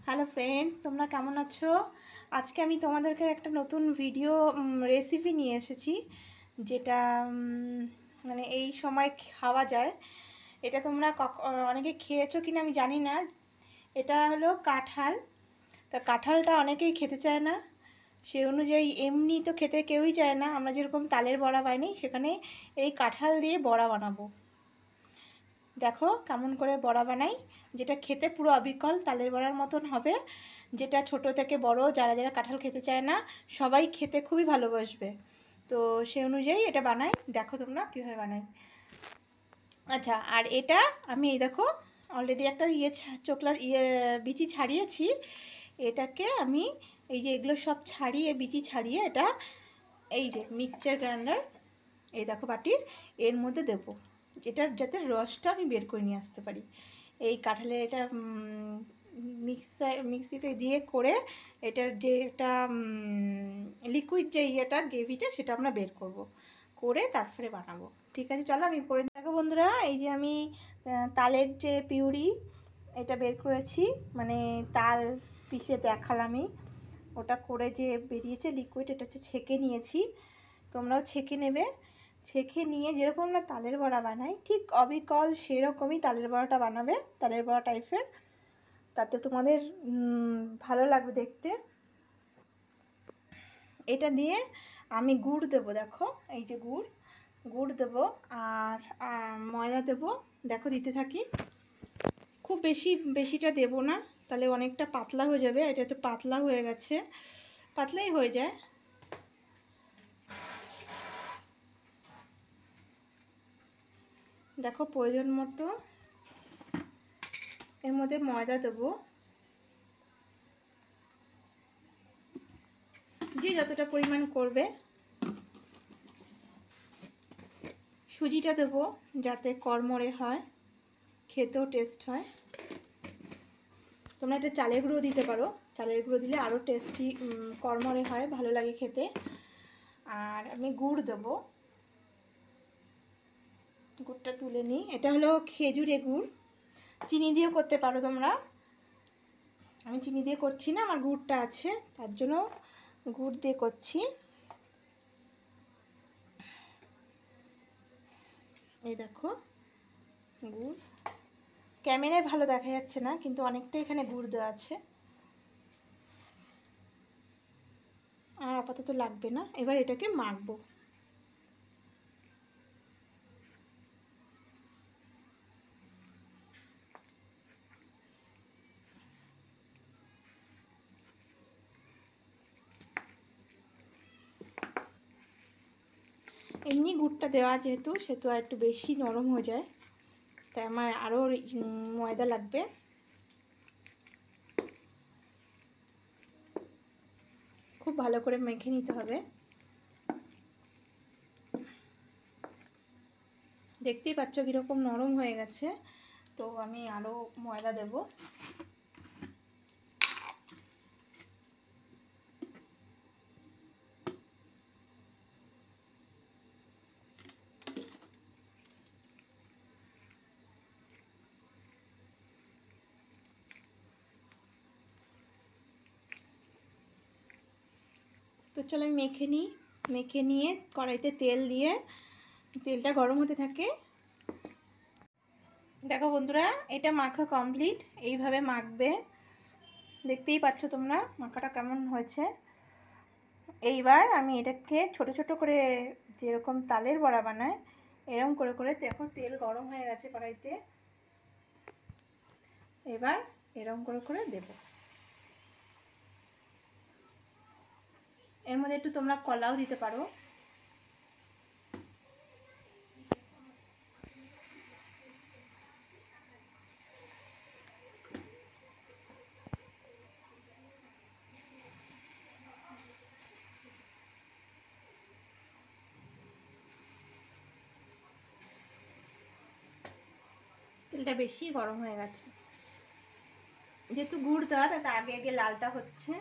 Hello friends, তোমরা কেমন আছো? আজকে আমি তোমাদেরকে একটা নতুন ভিডিও রেসিপি নিয়ে এসেছি, যেটা মানে এই সময় খাওয়া যায়। এটা তোমরা অনেকে খেয়েছো কিনা আমি জানি না। এটা হলো কাঁঠাল। তা কাঁঠালটা অনেকেই খেতে চায় না, সে অনুযায়ী এমনি তো খেতে কেউই চায় না। আমরা যেরকম তালের বড়া বানাই, সেখানে এই কাঁঠাল দিয়ে বড়া বানাবো। দেখো কেমন করে বড়া বানাই, যেটা খেতে পুরো অবিকল তালের বড়ার মতন হবে, যেটা ছোট থেকে বড় যারা যারা কাঁঠাল খেতে চায় না সবাই খেতে খুবই ভালোবাসবে। তো সে অনুযায়ী এটা বানাই, দেখো তোমরা কীভাবে বানাই। আচ্ছা, আর এটা আমি এই দেখো অলরেডি একটা চোকলা বিচি ছাড়িয়েছি। এটাকে আমি এই যে এগুলো সব ছাড়িয়ে বিচি ছাড়িয়ে এটা এই যে মিক্সচার গ্রাইন্ডার, এই দেখো বাটির এর মধ্যে দেবো, এটার যাতে রসটা আমি বের করে নিয়ে আসতে পারি। এই কাঁঠালের এটা মিক্সিতে দিয়ে করে এটার যে একটা লিকুইড যে ইয়েটা গ্রেভিটা সেটা আমরা বের করব, করে তারপরে বানাবো। ঠিক আছে, চলো আমি করে দেখো বন্ধুরা। এই যে আমি তালের যে পিউরি এটা বের করেছি, মানে তাল পিষে দেখালামই, ওটা করে যে বেরিয়েছে লিকুইড, এটা হচ্ছে ছেঁকে নিয়েছি। তোমরাও ছেঁকে নেবে। ছেঁকে নিয়ে যেরকম না তালের বড়া বানাই ঠিক অবিকল সেরকমই তালের বড়াটা বানাবে, তালের বড়া টাইপের। তাতে তোমাদের ভালো লাগবে দেখতে। এটা দিয়ে আমি গুড় দেবো, দেখো এই যে গুড় দেবো আর ময়দা দেবো। দেখো দিতে থাকি, খুব বেশিটা দেবো না, তাহলে অনেকটা পাতলা হয়ে যাবে। এটা হচ্ছে পাতলা হয়ে গেছে, পাতলাই হয়ে যায়। দেখো প্রয়োজন মতো এর মধ্যে ময়দা দেবো, যে যতটা পরিমাণ করবে। সুজিটা দেবো যাতে কড়মড়ে হয়, খেতেও টেস্ট হয়। তোমরা এটা চালের গুঁড়ো দিতে পারো, চালের গুঁড়ো দিলে আরও টেস্টি কড়মড়ে হয়, ভালো লাগে খেতে। আর আমি গুড় দেবো, গুড়টা তুলে নিই। এটা হলো খেজুরে গুড়, চিনি দিয়েও করতে পারো তোমরা। আমি চিনি দিয়ে করছি না, আমার গুড়টা আছে তার জন্য গুড় দিয়ে করছি। এই দেখো গুড়, ক্যামেরায় ভালো দেখা যাচ্ছে না কিন্তু অনেকটা এখানে গুড় দেওয়া আছে। আর আপাতত লাগবে না, এবার এটাকে মাখবো। এমনি গুড়টা দেওয়া যেহেতু সেহেতু আর একটু বেশি নরম হয়ে যায়, তাই আমার আরও ময়দা লাগবে। খুব ভালো করে মেখে নিতে হবে। দেখতেই পাচ্ছ কীরকম নরম হয়ে গেছে, তো আমি আরও ময়দা দেব। তো চলো আমি মেখে নিই। মেখে নিয়ে কড়াইতে তেল দিয়ে তেলটা গরম হতে থাকে। দেখো বন্ধুরা, এটা মাখা কমপ্লিট, এইভাবে মাখবে। দেখতেই পাচ্ছ তোমরা মাখাটা কেমন হয়েছে। এইবার আমি এটাকে ছোট ছোট করে, যেরকম তালের বড়া বানায় এরকম করে করে, দেখো তেল গরম হয়ে গেছে কড়াইতে, এবার এরকম করে করে দেব। এর মধ্যে একটু তোমরা কলাও দিতে পারো। তেলটা বেশি গরম হয়ে গেছে, যেহেতু গুড় দেওয়া তাতে আগে আগে লালটা হচ্ছে।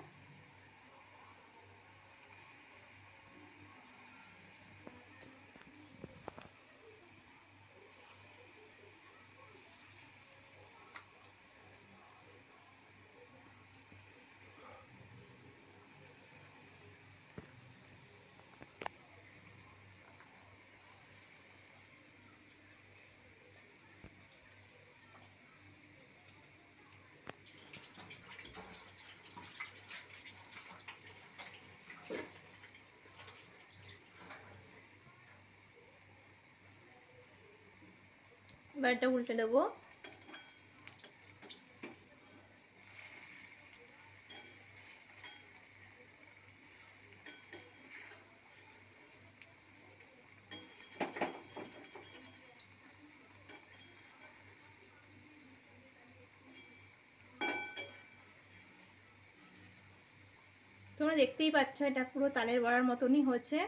এটা উল্টে দেবো। তোমরা দেখতেই পাচ্ছ এটা পুরো তালের বড়ার মতনই হয়েছে,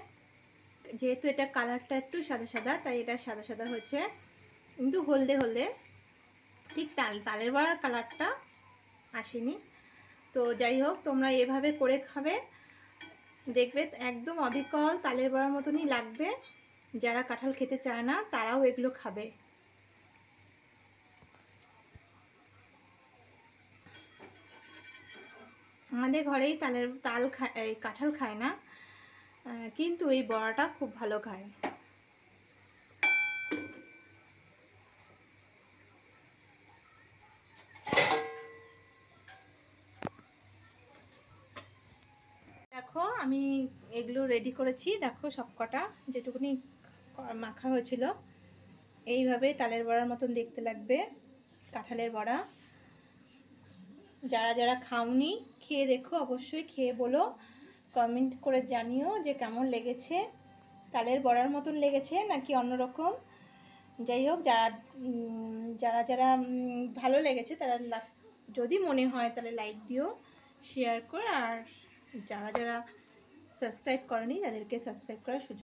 যেহেতু এটা কালারটা একটু সাদা সাদা তাই এটা সাদা সাদা হয়েছে, কিন্তু হলদে হলদে, ঠিক তালের বড়ার কালারটা আসেনি। তো যাই হোক, তোমরা এভাবে করে খাবে, দেখবে একদম অবিকল তালের বড়ার মতনই লাগবে। যারা কাঁঠাল খেতে চায় না তারাও এগুলো খাবে। আমাদের ঘরেই কাঁঠাল খায় না, কিন্তু এই বড়াটা খুব ভালো খায়। দেখো আমি এগুলো রেডি করেছি, দেখো সবকটা যেটুকুনি মাখা হয়েছিল এইভাবে তালের বড়ার মতন দেখতে লাগবে কাঁঠালের বড়া। যারা যারা খাওনি খেয়ে দেখো, অবশ্যই খেয়ে বলো, কমেন্ট করে জানিও যে কেমন লেগেছে, তালের বড়ার মতন লেগেছে নাকি অন্যরকম। যাই হোক, যারা যারা ভালো লেগেছে তারা যদি মনে হয় তাহলে লাইক দিও, শেয়ার করো, আর যারা যারা সাবস্ক্রাইব করেনি তাদেরকে সাবস্ক্রাইব করার সুযোগ